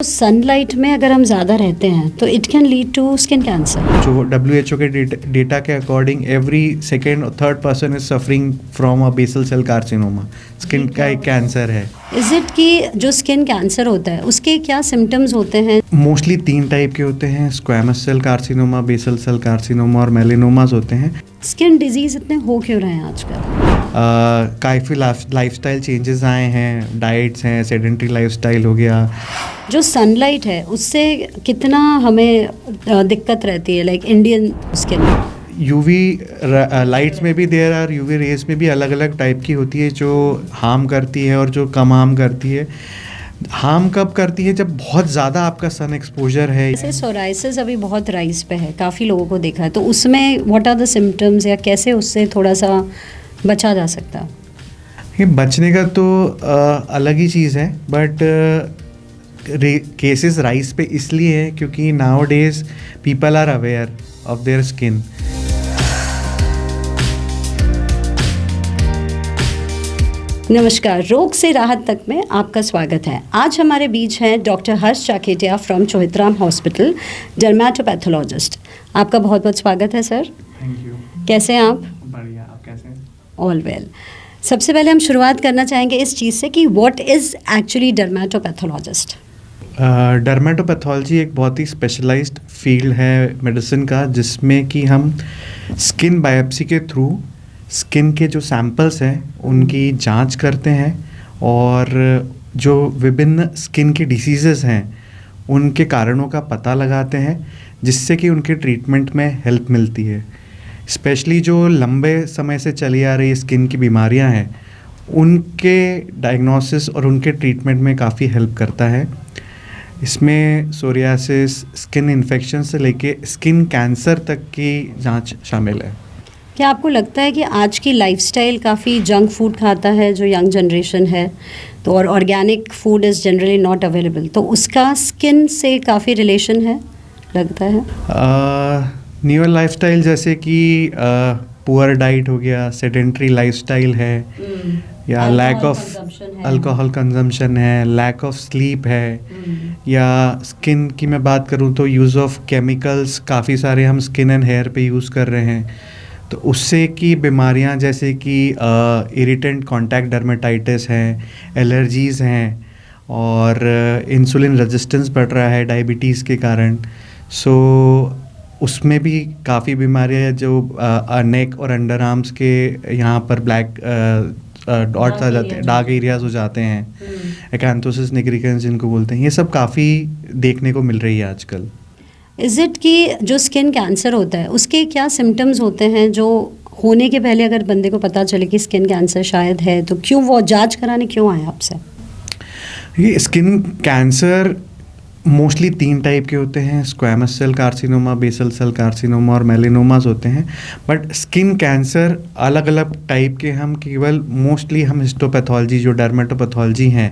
Sunlight में अगर हम ज़्यादा रहते हैं तो it can lead to skin cancer. जो WHO के डेटा के अकॉर्डिंग एवरी सेकेंड और third person is suffering from a basal cell carcinoma. Skin का एक कैंसर है। इज इट कि जो स्किन कैंसर होता है उसके क्या सिम्टम्स होते हैं? मोस्टली 3 टाइप के होते हैं, squamous cell carcinoma, basal cell carcinoma और मेलेनोमास होते हैं। स्किन डिजीज इतने हो क्यों रहे हैं आजकल? काफ़ी लाइफस्टाइल चेंजेस आए हैं, डाइट्स हैं, सेडेंट्री लाइफस्टाइल हो गया। जो सनलाइट है उससे कितना हमें दिक्कत रहती है, like Indian skin? UV lights में भी देर आर यूवी रेज में भी अलग अलग टाइप की होती है जो हार्म करती है और जो कम हार्म करती है। हार्म कब करती है? जब बहुत ज़्यादा आपका सन एक्सपोजर है। जैसे सोराइसिस अभी बहुत राइज पे है, काफ़ी लोगों को देखा है, तो उसमें व्हाट आर द सिम्टम्स या कैसे उससे थोड़ा सा बचा जा सकता है? ये बचने का तो अलग ही चीज़ है, बट केसेस राइज पे इसलिए है क्योंकि nowadays people are aware of their skin. नमस्कार, रोग से राहत तक में आपका स्वागत है। आज हमारे बीच हैं डॉक्टर हर्ष चाकेटिया फ्रॉम चोहितराम हॉस्पिटल, डर्मेटोपैथोलॉजिस्ट। आपका बहुत बहुत स्वागत है सर। Thank you. कैसे हैं आप? बढ़िया, आप कैसे हैं? All well. सबसे पहले हम शुरुआत करना चाहेंगे इस चीज़ से कि व्हाट इज़ एक्चुअली डर्मेटोपैथोलॉजिस्ट? डर्मेटोपैथोलॉजी एक बहुत ही स्पेशलाइज्ड फील्ड है मेडिसिन का, जिसमें कि हम स्किन बायोप्सी के थ्रू स्किन के जो सैंपल्स हैं उनकी जांच करते हैं और जो विभिन्न स्किन के डिसीज़ेज़ हैं उनके कारणों का पता लगाते हैं, जिससे कि उनके ट्रीटमेंट में हेल्प मिलती है। स्पेशली जो लंबे समय से चली आ रही स्किन की बीमारियां हैं उनके डायग्नोसिस और उनके ट्रीटमेंट में काफ़ी हेल्प करता है। इसमें सोरियासिस, स्किन इन्फेक्शन से लेके स्किन कैंसर तक की जांच शामिल है। क्या आपको लगता है कि आज की लाइफस्टाइल काफ़ी जंक फूड खाता है जो यंग जनरेशन है, तो और organic food is generally not available, तो उसका स्किन से काफ़ी रिलेशन है लगता है? न्यूअर लाइफस्टाइल जैसे कि पुअर डाइट हो गया, सेडेंट्री लाइफस्टाइल है, या लैक ऑफ अल्कोहल कंजम्पशन है, लैक ऑफ स्लीप है, या स्किन की मैं बात करूं तो यूज़ ऑफ केमिकल्स काफ़ी सारे हम स्किन एंड हेयर पे यूज़ कर रहे हैं, तो उससे की बीमारियां जैसे कि इरिटेंट कॉन्टैक्ट डर्मेटाइटिस हैं, एलर्जीज़ हैं, और इंसुलिन रेजिस्टेंस बढ़ रहा है डायबिटीज़ के कारण। सो उसमें भी काफ़ी बीमारियां हैं जो नेक और अंडर आर्म्स के यहाँ पर ब्लैक डॉट्स आ जाते हैं, डार्क एरियाज हो जाते हैं, एक्यांथोसिस निग्रिकेंस जिनको बोलते हैं। ये सब काफ़ी देखने को मिल रही है आजकल। इज़ इट कि जो स्किन कैंसर होता है उसके क्या सिम्टम्स होते हैं जो होने के पहले अगर बंदे को पता चले कि स्किन कैंसर शायद है, तो क्यों वो जांच कराने क्यों आए आपसे? ये स्किन कैंसर मोस्टली 3 टाइप के होते हैं, squamous cell carcinoma, basal cell carcinoma और मेलेनोमास होते हैं। बट स्किन कैंसर अलग अलग टाइप के हम केवल मोस्टली हम हिस्टोपैथोलॉजी जो डर्मेटोपैथोलॉजी हैं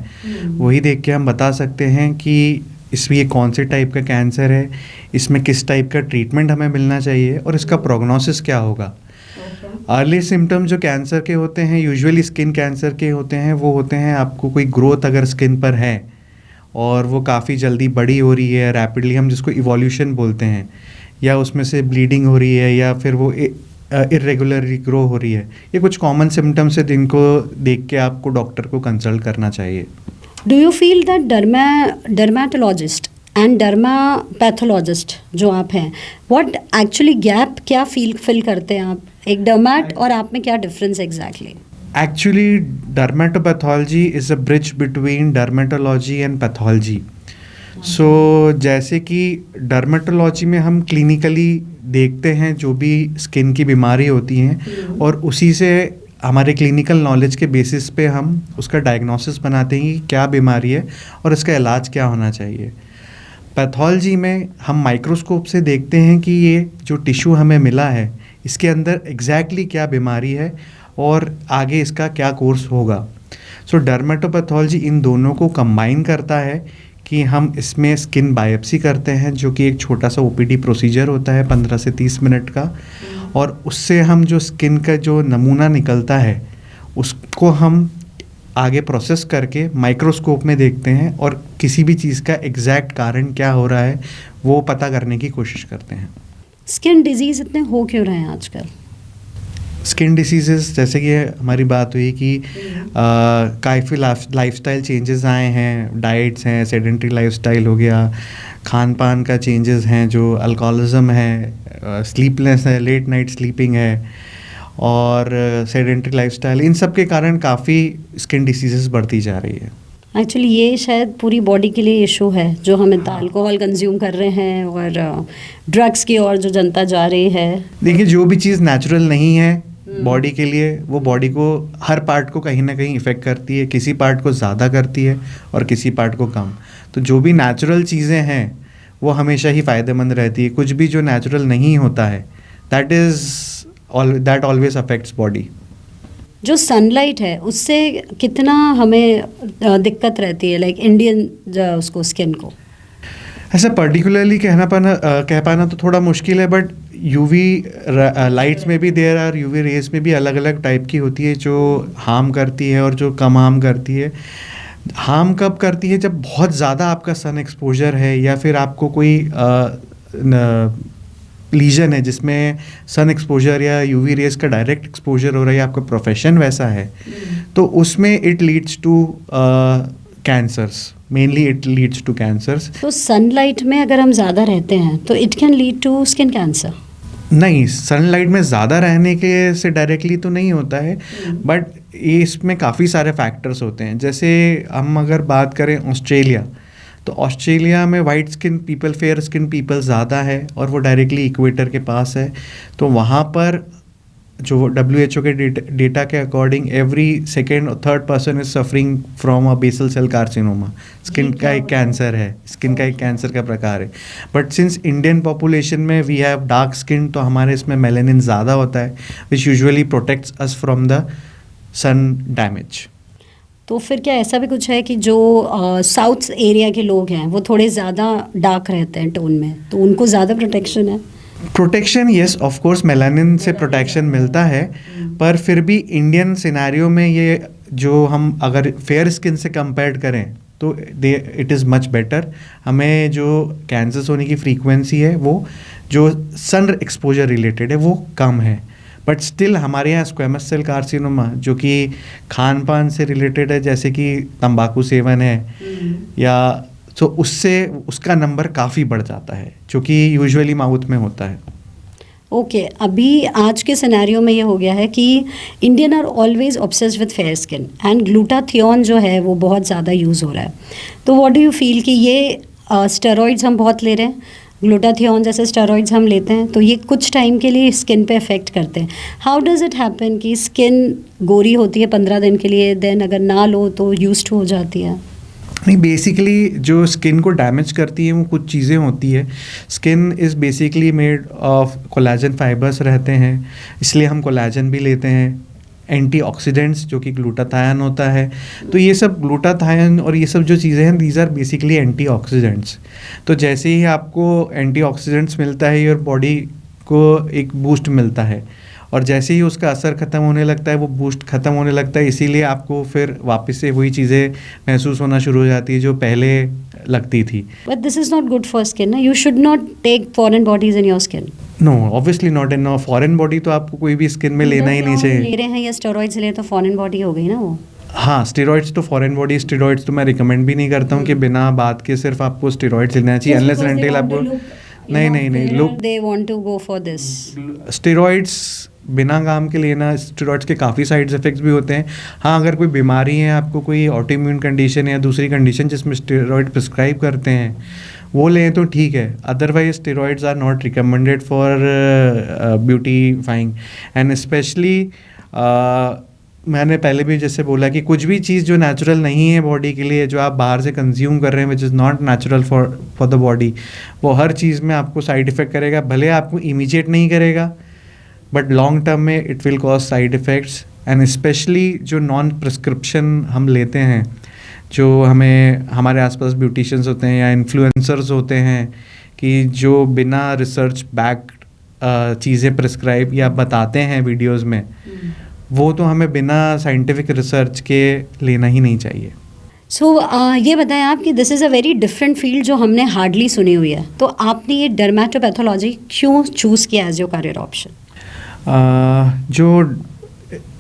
वही देख के हम बता सकते हैं कि इसमें ये कौन से टाइप का कैंसर है, इसमें किस टाइप का ट्रीटमेंट हमें मिलना चाहिए और इसका प्रोग्नोसिस क्या होगा। अर्ली सिम्टम जो कैंसर के होते हैं, यूजुअली स्किन कैंसर के होते हैं, वो होते हैं आपको कोई ग्रोथ अगर स्किन पर है और वो काफ़ी जल्दी बड़ी हो रही है, रैपिडली, हम जिसको इवोल्यूशन बोलते हैं, या उसमें से ब्लीडिंग हो रही है, या फिर वो इरेगुलरली ग्रो हो रही है। ये कुछ कॉमन सिम्टम्स है जिनको देख के आपको डॉक्टर को कंसल्ट करना चाहिए। Do you feel that dermatologist and dermapathologist जो आप हैं, व्हाट एक्चुअली गैप क्या फिल करते हैं आप? एक डर्मेट और आप में क्या difference exactly? Actually, dermatopathology is a bridge between dermatology and pathology. So, जैसे कि डर्मेटोलॉजी में हम क्लिनिकली देखते हैं जो भी स्किन की बीमारी होती हैं और उसी से हमारे क्लिनिकल नॉलेज के बेसिस पे हम उसका डायग्नोसिस बनाते हैं कि क्या बीमारी है और इसका इलाज क्या होना चाहिए। पैथोलॉजी में हम माइक्रोस्कोप से देखते हैं कि ये जो टिश्यू हमें मिला है इसके अंदर एग्जैक्टली क्या बीमारी है और आगे इसका क्या कोर्स होगा। सो डर्मेटोपैथोलॉजी इन दोनों को कंबाइन करता है कि हम इसमें स्किन बायोप्सी करते हैं, जो कि एक छोटा सा OPD प्रोसीजर होता है 15 से 30 मिनट का, और उससे हम जो स्किन का जो नमूना निकलता है उसको हम आगे प्रोसेस करके माइक्रोस्कोप में देखते हैं और किसी भी चीज़ का एग्जैक्ट कारण क्या हो रहा है वो पता करने की कोशिश करते हैं। स्किन डिजीज़ इतने हो क्यों रहे हैं आजकल? स्किन डिसीजेस जैसे कि हमारी बात हुई कि काफ़ी लाइफस्टाइल चेंजेस आए हैं, डाइट्स हैं, सेडेंट्री लाइफस्टाइल हो गया, खान पान का चेंजेस हैं, जो अल्कोहलिज्म है, स्लीपलेस है, लेट नाइट स्लीपिंग है और सेडेंट्री लाइफस्टाइल, इन सब के कारण काफ़ी स्किन डिसीजेस बढ़ती जा रही है। एक्चुअली ये शायद पूरी बॉडी के लिए इशू है, जो हम इतना अल्कोहल कंज्यूम कर रहे हैं और ड्रग्स की ओर जो जनता जा रही है। देखिए, जो भी चीज़ नेचुरल नहीं है बॉडी के लिए, वो बॉडी को हर पार्ट को कहीं ना कहीं इफ़ेक्ट करती है, किसी पार्ट को ज़्यादा करती है और किसी पार्ट को कम। तो जो भी नेचुरल चीज़ें हैं वो हमेशा ही फ़ायदेमंद रहती है। कुछ भी जो नेचुरल नहीं होता है दैट ऑलवेज अफेक्ट्स बॉडी। जो सनलाइट है उससे कितना हमें दिक्कत रहती है, लाइक इंडियन उसको स्किन को? ऐसा पर्टिकुलरली कह पाना तो थोड़ा मुश्किल है, बट यूवी लाइट्स में भी देयर आर, यूवी रेज में भी अलग अलग टाइप की होती है जो हार्म करती है और जो कम हार्म करती है। हार्म कब करती है? जब बहुत ज़्यादा आपका सन एक्सपोजर है या फिर आपको कोई लीजन है जिसमें सन एक्सपोजर या यूवी रेज का डायरेक्ट एक्सपोजर हो रहा है, आपका प्रोफेशन वैसा है, तो उसमें it leads to cancers, mainly it leads to cancers. तो सनलाइट में अगर हम ज़्यादा रहते हैं तो it can lead to skin cancer? नहीं, सनलाइट में ज़्यादा रहने के से डायरेक्टली तो नहीं होता है, बट इसमें काफ़ी सारे फैक्टर्स होते हैं। जैसे हम अगर बात करें ऑस्ट्रेलिया, तो ऑस्ट्रेलिया में white skin people, fair skin people ज़्यादा है और वो डायरेक्टली इक्वेटर के पास है। तो वहाँ पर जो WHO के डेटा के अकॉर्डिंग एवरी सेकेंड और third person is suffering from a basal cell carcinoma. Skin का एक कैंसर है, स्किन का एक कैंसर का प्रकार है। बट सिंस इंडियन पॉपुलेशन में वी हैव डार्क स्किन, तो हमारे इसमें मेलानिन ज़्यादा होता है which usually protects us from the sun damage. तो फिर क्या ऐसा भी कुछ है कि जो साउथ एरिया के लोग हैं वो थोड़े ज़्यादा डार्क रहते हैं टोन में, तो उनको ज़्यादा प्रोटेक्शन है? Protection yes, of course melanin से प्रोटेक्शन मिलता है, पर फिर भी इंडियन सिनेरियो में ये जो हम अगर फेयर स्किन से कंपेयर करें तो इट इज़ मच बेटर। हमें जो कैंसर्स होने की फ्रीक्वेंसी है वो जो सन एक्सपोजर रिलेटेड है वो कम है, बट स्टिल हमारे यहाँ स्क्वेमस सेल कार्सिनोमा जो कि खान पान से रिलेटेड है, जैसे कि तंबाकू सेवन है या तो उससे उसका नंबर काफ़ी बढ़ जाता है, जो कि यूजुअली माउथ में होता है। ओके, अभी आज के सिनेरियो में ये हो गया है कि Indian are always obsessed with fair skin and glutathione जो है वो बहुत ज़्यादा यूज़ हो रहा है। तो व्हाट डू यू फील कि ये स्टेरॉइड्स हम बहुत ले रहे हैं, ग्लूटाथियोन जैसे स्टेरॉइड्स हम लेते हैं, तो ये कुछ टाइम के लिए स्किन पे इफेक्ट करते हैं। हाउ डज़ इट हैपन कि स्किन गोरी होती है 15 दिन के लिए, देन अगर ना लो तो यूज्ड हो जाती है? नहीं, बेसिकली जो स्किन को डैमेज करती है वो कुछ चीज़ें होती है। Skin is basically made of collagen fibres रहते हैं, इसलिए हम कोलेजन भी लेते हैं। एंटीऑक्सीडेंट्स जो कि ग्लूटाथायन होता है, तो ये सब ग्लूटाथायन और ये सब जो चीज़ें हैं दीज आर बेसिकली एंटीऑक्सीडेंट्स। तो जैसे ही आपको एंटीऑक्सीडेंट्स मिलता है और बॉडी को एक बूस्ट मिलता है, और जैसे ही उसका असर ख़त्म होने लगता है वो बूस्ट ख़त्म होने लगता है, इसीलिए आपको फिर वापस से वही चीज़ें महसूस होना शुरू हो जाती है जो पहले लगती थी। But this is not good for skin ना, you should not take foreign bodies in your skin. No, obviously not. In foreign body तो आपको कोई भी स्किन में लेना ही नहीं चाहिए। ले रहे हैं या स्टेरॉइड्स ले तो फॉरेन बॉडी हो गई ना वो। हाँ, स्टेरॉइड्स तो फॉरेन बॉडी, स्टेरॉइड्स तो मैं रिकमेंड भी नहीं करता हूँ कि बिना बात के सिर्फ आपको स्टेरॉइड्स लेना चाहिए, अनलेस एंड अनटिल आपको नहीं लोग they want to go for this. Steroids बिना काम के लेना, स्टेरॉइड्स के काफ़ी साइड इफ़ेक्ट्स भी होते हैं। हाँ, अगर कोई बीमारी है, आपको कोई ऑटोइम्यून कंडीशन या दूसरी कंडीशन जिसमें स्टेरॉइड प्रिस्क्राइब करते हैं वो लें तो ठीक है, otherwise steroids are not recommended for beautifying and specially मैंने पहले भी जैसे बोला कि कुछ भी चीज़ जो नेचुरल नहीं है बॉडी के लिए, जो आप बाहर से कंज्यूम कर रहे हैं which is not natural for the body, वो हर चीज़ में आपको साइड इफ़ेक्ट करेगा। भले आपको इमीडिएट नहीं करेगा, बट लॉन्ग टर्म में it will cause side effects. And specially जो नॉन प्रिस्क्रिप्शन हम लेते हैं, जो हमें हमारे आसपास ब्यूटिशियंस होते हैं या इन्फ्लुएंसर्स होते हैं कि जो बिना रिसर्च बैक चीज़ें प्रिस्क्राइब या बताते हैं वीडियोस में, वो तो हमें बिना साइंटिफिक रिसर्च के लेना ही नहीं चाहिए। सो ये बताएं आप कि this is a very different field जो हमने हार्डली सुनी हुई है, तो आपने ये डर्मेटोपैथोलॉजी क्यों चूज़ किया एज योर करियर ऑप्शन? जो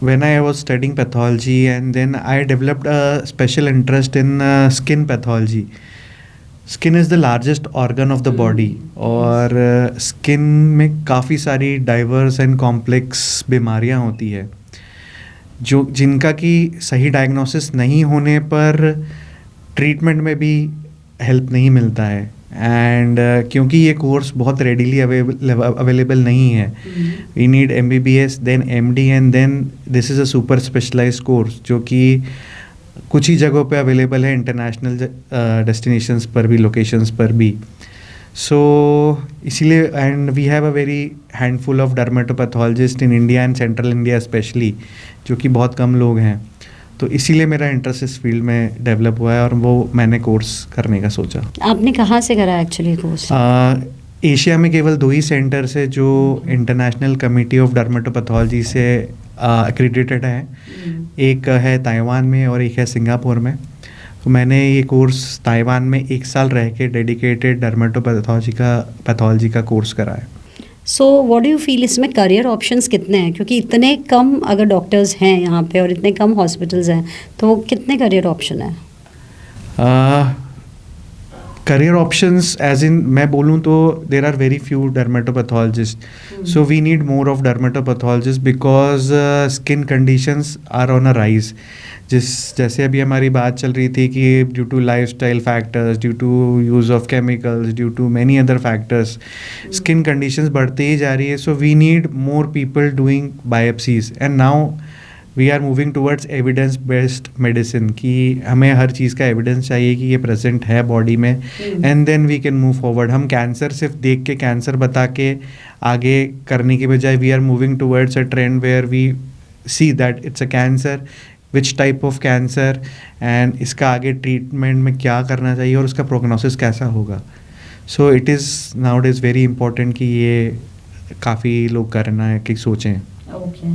when I was studying pathology and then I developed a special interest in skin pathology. Skin is the largest organ of the body और skin में काफ़ी सारी diverse and complex बीमारियां होती है जो जिनका कि सही डायग्नोसिस नहीं होने पर ट्रीटमेंट में भी हेल्प नहीं मिलता है। एंड क्योंकि ये कोर्स बहुत रेडीली अवेलेबल नहीं है, we need MBBS then MD and then this is a super specialised course जो कि कुछ ही जगहों पे अवेलेबल है, इंटरनेशनल डेस्टिनेशंस पर भी, लोकेशंस पर भी। सो इसीलिए and we have a very handful of dermatopathologist in India and central India specially, जो कि बहुत कम लोग हैं। तो इसीलिए मेरा इंटरेस्ट इस फील्ड में डेवलप हुआ है और वो मैंने कोर्स करने का सोचा। आपने कहाँ से करा एक्चुअली कोर्स? एशिया में केवल 2 ही सेंटर्स है जो इंटरनेशनल कमेटी ऑफ डर्मेटोपैथोलॉजी से एक्रेडिटेड है। एक है ताइवान में और एक है सिंगापुर में। तो मैंने ये कोर्स ताइवान में 1 साल रह के डेडिकेटेड डर्मेटोपैथोलॉजी का कोर्स करा है। So what do you feel, इसमें करियर ऑप्शंस कितने हैं? क्योंकि इतने कम अगर डॉक्टर्स हैं यहाँ पे और इतने कम हॉस्पिटल्स हैं, तो कितने करियर ऑप्शन है? करियर ऑप्शंस एज इन मैं बोलूँ तो there are very few dermatopathologist, so we need more of dermatopathologist because skin conditions are on a rise. जैसे अभी हमारी बात चल रही थी कि due to lifestyle factors, due to use of chemicals, due to many other factors, skin conditions बढ़ती ही जा रही है। So we need more people doing biopsies and now we are moving towards evidence based medicine, कि हमें हर चीज़ का evidence चाहिए कि ये प्रेजेंट है बॉडी में and then we can move forward. हम कैंसर सिर्फ देख के, कैंसर बता के आगे करने के बजाय we are moving towards a trend where we see that it's a cancer, which type of cancer and इसका आगे ट्रीटमेंट में क्या करना चाहिए और उसका प्रोग्नोसिस कैसा होगा। So it is now is very important कि ये काफ़ी लोग करना है कि सोचें। Okay,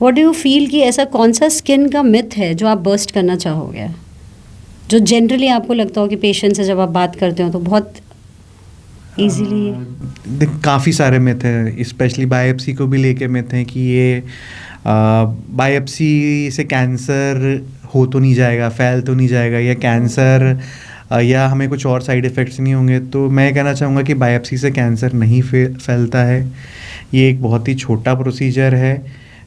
what do you feel कि ऐसा कौन सा स्किन का मिथ है जो आप बर्स्ट करना चाहोगे, जो जनरली आपको लगता हो कि पेशेंट से जब आप बात करते हो तो बहुत इजीली? काफ़ी सारे मिथ हैं, स्पेशली बायोप्सी को भी लेके मिथ हैं कि ये बायोप्सी से कैंसर हो तो नहीं जाएगा, फैल तो नहीं जाएगा, या कैंसर या हमें कुछ और साइड इफ़ेक्ट्स नहीं होंगे। तो मैं कहना चाहूँगा कि बायोप्सी से कैंसर नहीं फैलता है। ये एक बहुत ही छोटा प्रोसीजर है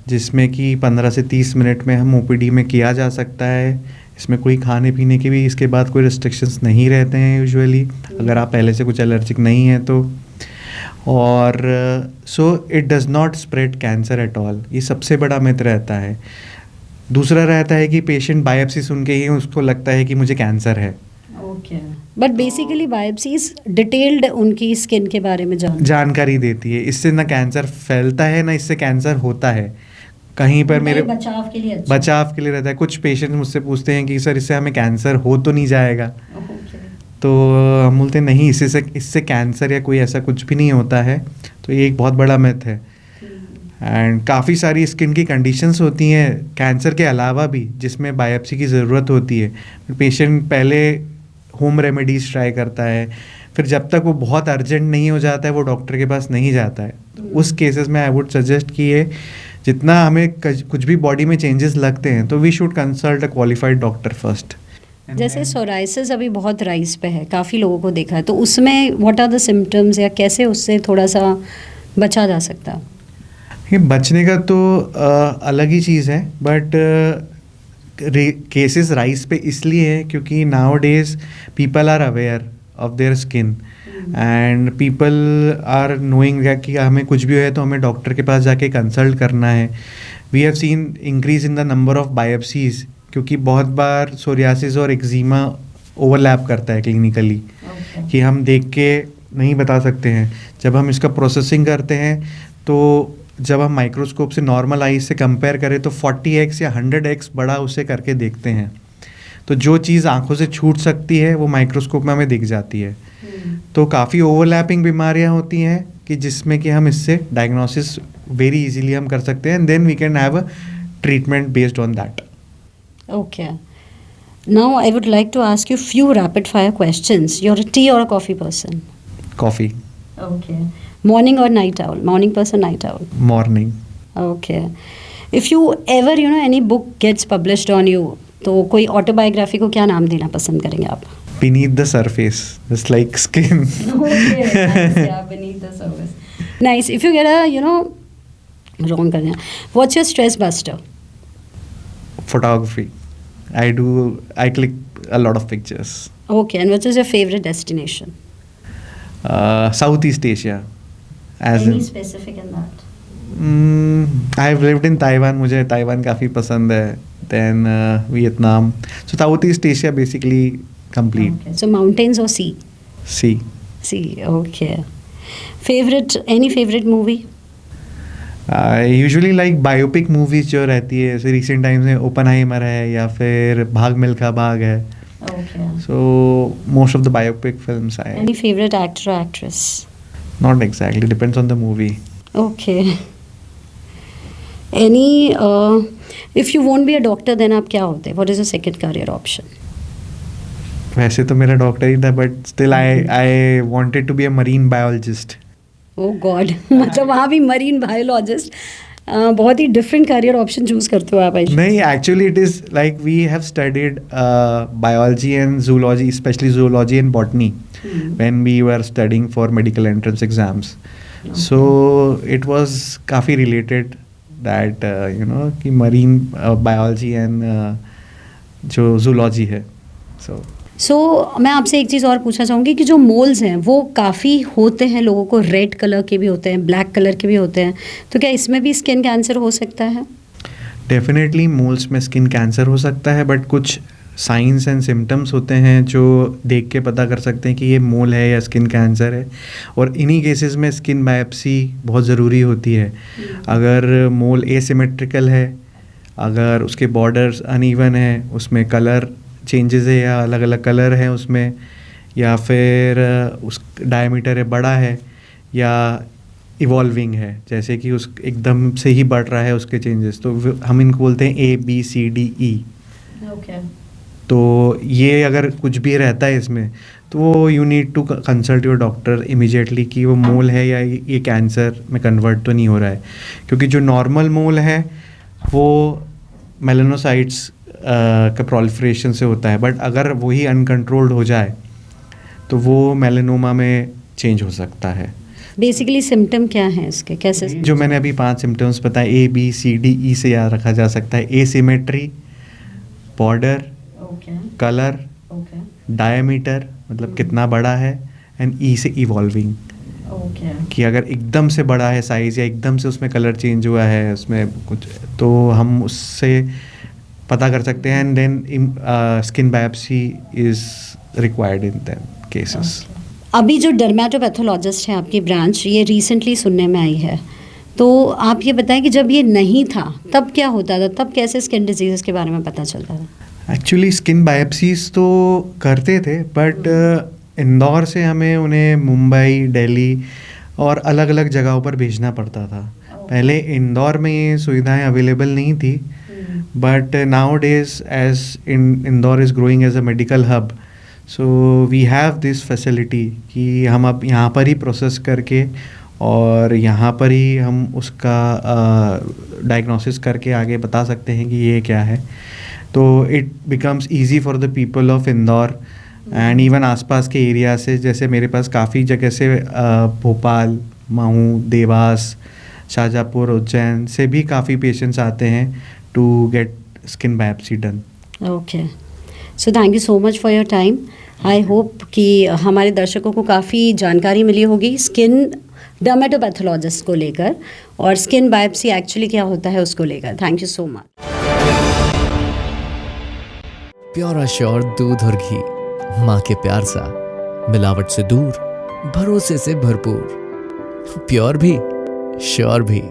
जिसमें कि 15 से 30 मिनट में हम OPD में किया जा सकता है। इसमें कोई खाने पीने के भी इसके बाद कोई रिस्ट्रिक्शंस नहीं रहते हैं यूजुअली, अगर आप पहले से कुछ एलर्जिक नहीं है तो। और so it does not spread cancer at all, ये सबसे बड़ा मिथ रहता है। दूसरा रहता है कि पेशेंट बायोप्सी सुन के ही उसको लगता है कि मुझे कैंसर है। Okay, but basically biopsies detailed उनकी स्किन के बारे में जानकारी देती है। इससे ना कैंसर फैलता है ना इससे कैंसर होता है। कहीं पर मेरे बचाव के लिए बचाव के लिए रहता है। कुछ पेशेंट मुझसे पूछते हैं कि सर इससे हमें कैंसर हो तो नहीं जाएगा? तो हम बोलते हैं नहीं, इससे कैंसर या कोई ऐसा कुछ भी नहीं होता है। तो ये एक बहुत बड़ा मिथ है। एंड काफ़ी सारी स्किन की कंडीशंस होती हैं कैंसर के अलावा भी जिसमें बायोप्सी की ज़रूरत होती है। पेशेंट पहले होम रेमेडीज़ ट्राई करता है, फिर जब तक वो बहुत अर्जेंट नहीं हो जाता है वो डॉक्टर के पास नहीं जाता है। तो उस केसेस में आई वुड सजेस्ट कि ये जितना हमें कुछ भी बॉडी में चेंजेस लगते हैं तो we should consult a qualified doctor first. जैसे सोराइसिस अभी बहुत राइज पे है, काफ़ी लोगों को देखा है, तो उसमें व्हाट आर द सिम्टम्स या कैसे उससे थोड़ा सा बचा जा सकता है? ये बचने का तो अलग ही चीज़ है, बट केसेस राइज पे इसलिए है क्योंकि nowadays people are aware of their skin and people are knowing कि हमें कुछ भी है तो हमें डॉक्टर के पास जाके कंसल्ट करना है। We have seen increase in the number of biopsies क्योंकि बहुत बार सोरियासिस और एक्जिमा ओवरलैप करता है क्लिनिकली, कि हम देख के नहीं बता सकते हैं। जब हम इसका प्रोसेसिंग करते हैं तो जब हम माइक्रोस्कोप से नॉर्मल आईज से कंपेयर करें तो 40x या 100x बड़ा उसे करके देखते हैं। तो जो चीज़ आंखों से छूट सकती है वो माइक्रोस्कोप में हमें दिख जाती है। तो काफ़ी ओवरलैपिंग बीमारियां होती हैं कि जिसमें कि हम इससे डायग्नोसिस वेरी इजीली हम कर सकते हैं and then we can have a treatment based on that. Okay. Now I would like to ask you few rapid fire questions. You're a tea or a coffee person? Coffee. Okay. Morning or night owl? Morning person, night owl? Morning. Okay. If you ever, any book gets published on you, तो कोई autobiography को क्या नाम देना पसंद करेंगे आप? Beneath the surface, just like skin. Okay, nice, yeah, beneath the surface. Nice. If you get a, wrong कर दिया. What's your stress buster? Photography. I click a lot of pictures. Okay, and what is your favorite destination? Southeast Asia. Any specific in that? I've lived in Taiwan. मुझे Taiwan काफ़ी पसंद है. Then Vietnam. So Southeast Asia basically complete. Okay. So mountains or sea? Sea. Sea. Okay. Any favorite movie? I usually like biopic movies जो रहती है. जैसे recent times में Oppenheimer है या फिर भाग मिल्खा भाग है. Okay. So most of the biopic films I. Any favorite actor or actress? Not exactly. Depends on the movie. Okay. If you won't be a doctor, then आप क्या होते? What is your second career option? वैसे तो मेरा doctor ही था, but still I wanted to be a marine biologist. Oh God. मतलब वहाँ भी marine biologist. बहुत ही different career option choose करते हो आप. नहीं, actually it is like we have studied biology and zoology, especially zoology and botany, when we were studying for medical entrance exams. Okay. So it was काफ़ी related that कि marine biology and जो zoology है. So मैं आपसे एक चीज़ और पूछना चाहूँगी कि जो मोल्स हैं वो काफ़ी होते हैं, लोगों को रेड कलर के भी होते हैं, ब्लैक कलर के भी होते हैं, तो क्या इसमें भी स्किन कैंसर हो सकता है? डेफिनेटली मोल्स में स्किन कैंसर हो सकता है, बट कुछ साइंस एंड सिम्टम्स होते हैं जो देख के पता कर सकते हैं कि ये मोल है या स्किन कैंसर है, और इन्हीं केसेस में स्किन बायोप्सी बहुत ज़रूरी होती है. अगर मोल एसिमेट्रिकल है, अगर उसके बॉर्डर्स अनइवन है, उसमें कलर चेंजेस है या अलग अलग कलर हैं उसमें, या फिर उस डायमीटर है बड़ा है या इवॉल्विंग है, जैसे कि उस एकदम से ही बढ़ रहा है उसके चेंजेस, तो हम इनको बोलते हैं ABCDE. Okay. तो ये अगर कुछ भी रहता है इसमें, तो you need to consult your doctor immediately कि वो मोल है या ये कैंसर में कन्वर्ट तो नहीं हो रहा है. क्योंकि जो नॉर्मल मोल है वो मेलानोसाइट्स का प्रोलिफरेशन से होता है, बट अगर वही अनकंट्रोल्ड हो जाए तो वो मेलानोमा में चेंज हो सकता है. बेसिकली सिम्टम क्या है इसके, कैसे? जो मैंने अभी 5 सिम्टम्स बताए ABCDE से याद रखा जा सकता है. एसिमेट्री, बॉर्डर, कलर, डायमीटर मतलब कितना बड़ा है, एंड E से इवॉल्विंग, कि अगर एकदम से बड़ा है साइज़ या एकदम से उसमें कलर चेंज हुआ है उसमें कुछ, तो हम उससे पता कर सकते हैं, and then skin biopsy is required in that cases. अभी जो डर्मेटोपैथोलॉजिस्ट है आपकी ब्रांच, ये रिसेंटली सुनने में आई है, तो आप ये बताएं कि जब ये नहीं था तब क्या होता था, तब कैसे स्किन डिजीज़ के बारे में पता चलता था? एक्चुअली स्किन बायोप्सीज तो करते थे, बट इंदौर से हमें उन्हें मुंबई, दिल्ली और अलग अलग जगहों पर भेजना पड़ता था. पहले इंदौर में ये सुविधाएं अवेलेबल नहीं थी, but nowadays as Indore is growing as a medical hub, so we have this facility कि हम अब यहाँ पर ही प्रोसेस करके और यहाँ पर ही हम उसका डायग्नोसिस करके आगे बता सकते हैं कि ये क्या है. तो it becomes easy for the people of Indore and even आसपास के एरिया से, जैसे मेरे पास काफ़ी जगह से भोपाल, महू, देवास, शाहजहाँपुर, उज्जैन से भी काफ़ी पेशेंट्स आते हैं to get skin biopsy done. Okay. So thank you so much for your time. I hope कि हमारे दर्शकों को काफ़ी जानकारी मिली होगी स्किन डर्मेटोपैथोलॉजिस्ट को लेकर, और स्किन बायोप्सी एक्चुअली क्या होता है उसको लेकर. Thank you so much. Pure assure दूध और घी, माँ के प्यार सा, मिलावट से दूर, भरोसे से भरपूर, प्योर भी श्योर भी.